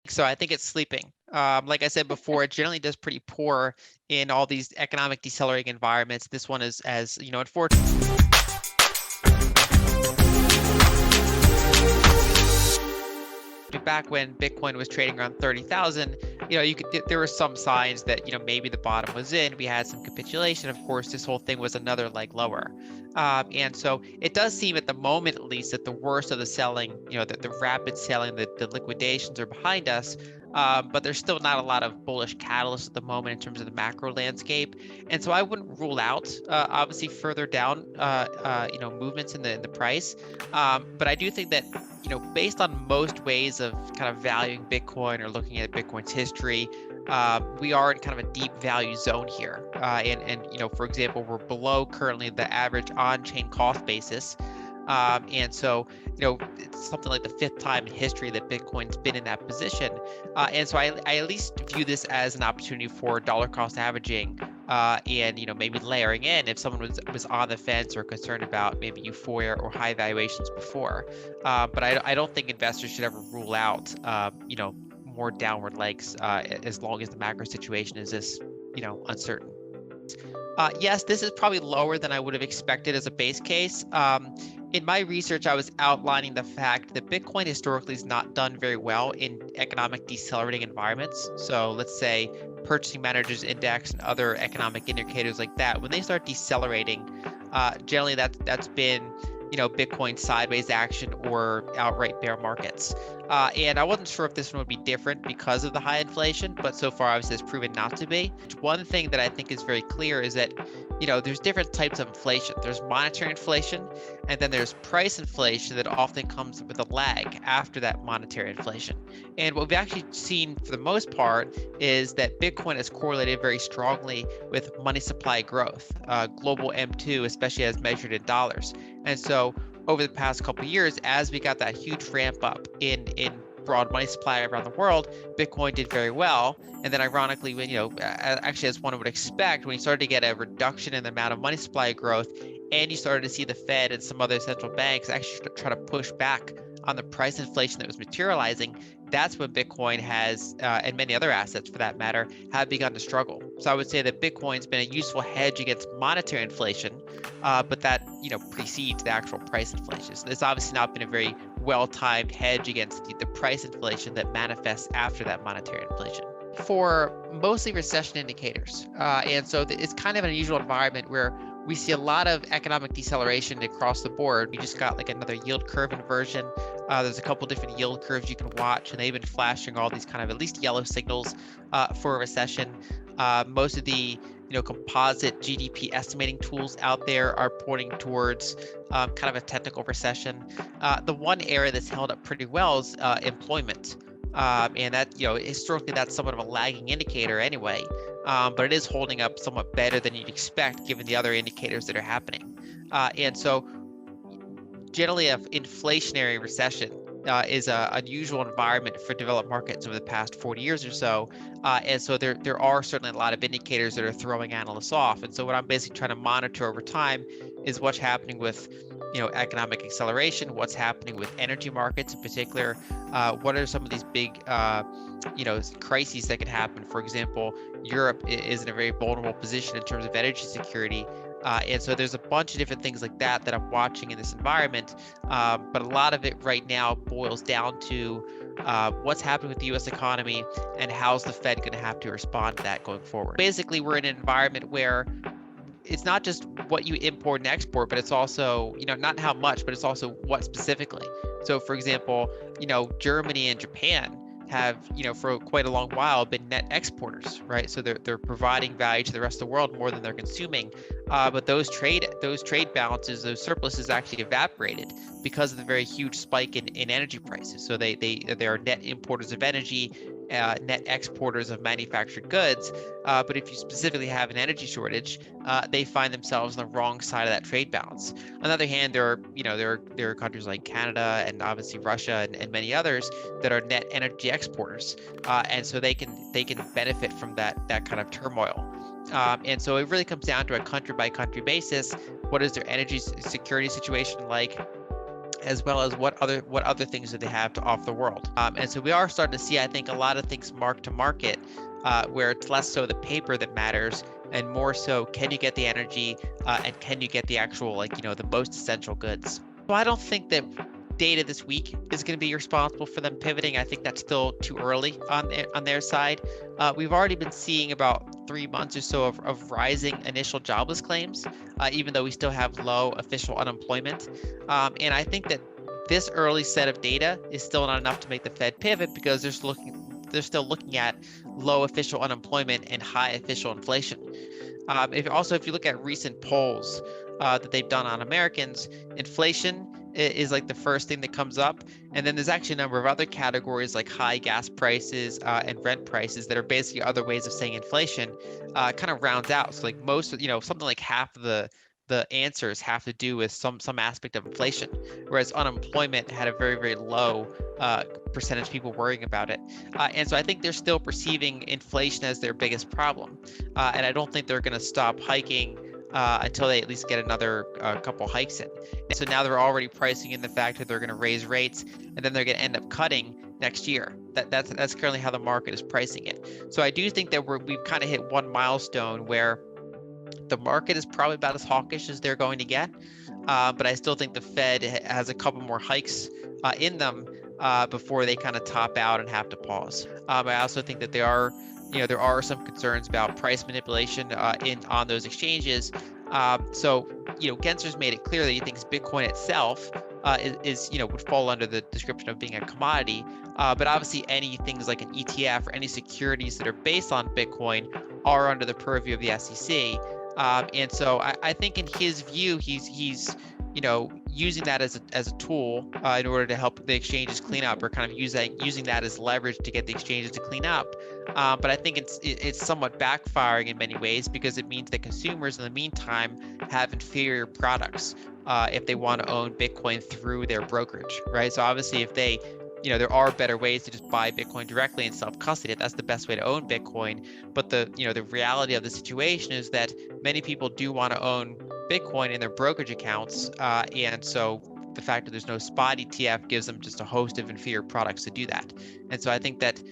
So I think it's sleeping. Like I said before, it generally does pretty poor in all these economic decelerating environments. This one is, as you know, unfortunately, back when Bitcoin was trading around 30,000, there were some signs that, maybe the bottom was in. We had some capitulation. Of course, this whole thing was another leg lower. And so it does seem at the moment, at least, that the worst of the selling, that the rapid selling, the liquidations are behind us. But there's still not a lot of bullish catalysts at the moment in terms of the macro landscape. And so I wouldn't rule out, obviously, further down, movements in the price. But I do think that based on most ways of kind of valuing Bitcoin or looking at Bitcoin's history, we are in kind of a deep value zone here. And for example, we're below currently the average on-chain cost basis. And so, it's something like the 5th time in history that Bitcoin's been in that position. And so I at least view this as an opportunity for dollar cost averaging, and maybe layering in if someone was on the fence or concerned about maybe euphoria or high valuations before. But I don't think investors should ever rule out, more downward legs as long as the macro situation is this, uncertain. Yes, this is probably lower than I would have expected as a base case. In my research, I was outlining the fact that Bitcoin historically has not done very well in economic decelerating environments. So let's say Purchasing Managers Index and other economic indicators like that, when they start decelerating, generally that's been Bitcoin sideways action or outright bear markets. And I wasn't sure if this one would be different because of the high inflation, but so far obviously it's proven not to be. One thing that I think is very clear is that there's different types of inflation. There's monetary inflation, and then there's price inflation that often comes with a lag after that monetary inflation. And what we've actually seen for the most part is that Bitcoin is correlated very strongly with money supply growth, global M2, especially as measured in dollars. And so over the past couple of years, as we got that huge ramp up in broad money supply around the world, Bitcoin did very well. And then ironically, when, actually as one would expect, when you started to get a reduction in the amount of money supply growth, and you started to see the Fed and some other central banks actually try to push back on the price inflation that was materializing, that's when Bitcoin has, and many other assets for that matter, have begun to struggle. So I would say that Bitcoin's been a useful hedge against monetary inflation, but that precedes the actual price inflation. So it's obviously not been a very well-timed hedge against the price inflation that manifests after that monetary inflation. For mostly recession indicators, and so it's kind of an unusual environment where we see a lot of economic deceleration across the board. We just got like another yield curve inversion. There's a couple different yield curves you can watch, and they've been flashing all these kind of at least yellow signals for a recession. Most of the composite GDP estimating tools out there are pointing towards kind of a technical recession. The one area that's held up pretty well is employment. And that, historically, that's somewhat of a lagging indicator anyway, but it is holding up somewhat better than you'd expect given the other indicators that are happening. And so generally an inflationary recession is an unusual environment for developed markets over the past 40 years or so. And so there are certainly a lot of indicators that are throwing analysts off. And so what I'm basically trying to monitor over time is what's happening with economic acceleration, what's happening with energy markets in particular, what are some of these big crises that can happen. For example, Europe is in a very vulnerable position in terms of energy security. And so there's a bunch of different things like that I'm watching in this environment. But a lot of it right now boils down to what's happening with the U.S. economy and how's the Fed going to have to respond to that going forward. Basically, we're in an environment where it's not just what you import and export, but it's also, not how much, but it's also what specifically. So for example, Germany and Japan have, for quite a long while been net exporters, right? So they're providing value to the rest of the world more than they're consuming. But those trade balances, those surpluses actually evaporated because of the very huge spike in energy prices. So they are net importers of energy, net exporters of manufactured goods. But if you specifically have an energy shortage, they find themselves on the wrong side of that trade balance. On the other hand, there are countries like Canada and obviously Russia and many others that are net energy exporters, and so they can benefit from that kind of turmoil. And so it really comes down to a country by country basis. What is their energy security situation like? as well as what other things do they have to offer the world. And so we are starting to see, I think, a lot of things mark to market, where it's less so the paper that matters and more so can you get the energy, and can you get the actual, like, the most essential goods. So I don't think that data this week is going to be responsible for them pivoting. I think that's still too early on their side. We've already been seeing about 3 months or so of rising initial jobless claims, even though we still have low official unemployment. And I think that this early set of data is still not enough to make the Fed pivot because they're still looking at low official unemployment and high official inflation. If you look at recent polls that they've done on Americans, inflation is like the first thing that comes up. And then there's actually a number of other categories like high gas prices and rent prices that are basically other ways of saying inflation, kind of rounds out. So like something like half of the answers have to do with some aspect of inflation, whereas unemployment had a very, very low percentage of people worrying about it. And so I think they're still perceiving inflation as their biggest problem. And I don't think they're going to stop hiking until they at least get another couple hikes in. And so now they're already pricing in the fact that they're going to raise rates and then they're going to end up cutting next year. That's currently how the market is pricing it. So I do think that we've kind of hit one milestone where the market is probably about as hawkish as they're going to get. But I still think the Fed has a couple more hikes in them before they kind of top out and have to pause. I also think that there are some concerns about price manipulation on those exchanges. Gensler's made it clear that he thinks Bitcoin itself would fall under the description of being a commodity. But obviously, any things like an ETF or any securities that are based on Bitcoin are under the purview of the SEC. And so I think in his view, he's using that as a tool in order to help the exchanges clean up, or kind of using that as leverage to get the exchanges to clean up. But I think it's somewhat backfiring in many ways because it means that consumers in the meantime have inferior products if they want to own Bitcoin through their brokerage, right? So obviously if there are better ways to just buy Bitcoin directly and self-custody it. That's the best way to own Bitcoin. But the reality of the situation is that many people do want to own Bitcoin in their brokerage accounts. And so the fact that there's no spot ETF gives them just a host of inferior products to do that. And so I think that,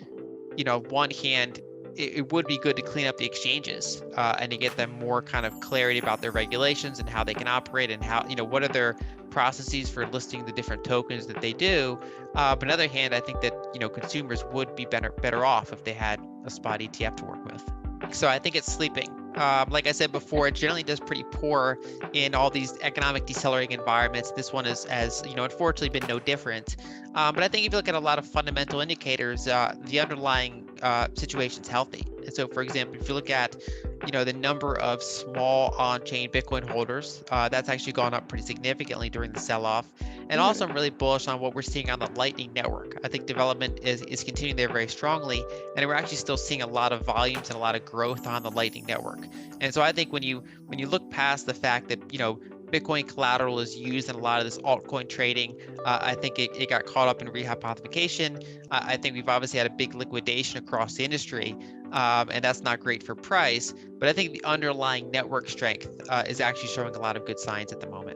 on one hand, it would be good to clean up the exchanges and to get them more kind of clarity about their regulations and how they can operate and how, what are their processes for listing the different tokens that they do. But on the other hand, I think that, consumers would be better off if they had a spot ETF to work with. So I think it's sleeping. Like I said before, it generally does pretty poor in all these economic decelerating environments. This one has unfortunately been no different. But I think if you look at a lot of fundamental indicators, the underlying situation's healthy. And so, for example, if you look at the number of small on-chain Bitcoin holders, that's actually gone up pretty significantly during the sell-off. And also, I'm really bullish on what we're seeing on the Lightning Network. I think development is continuing there very strongly, and we're actually still seeing a lot of volumes and a lot of growth on the Lightning Network. And so I think when you look past the fact that Bitcoin collateral is used in a lot of this altcoin trading, I think it got caught up in rehypothecation. I think we've obviously had a big liquidation across the industry, and that's not great for price. But I think the underlying network strength is actually showing a lot of good signs at the moment.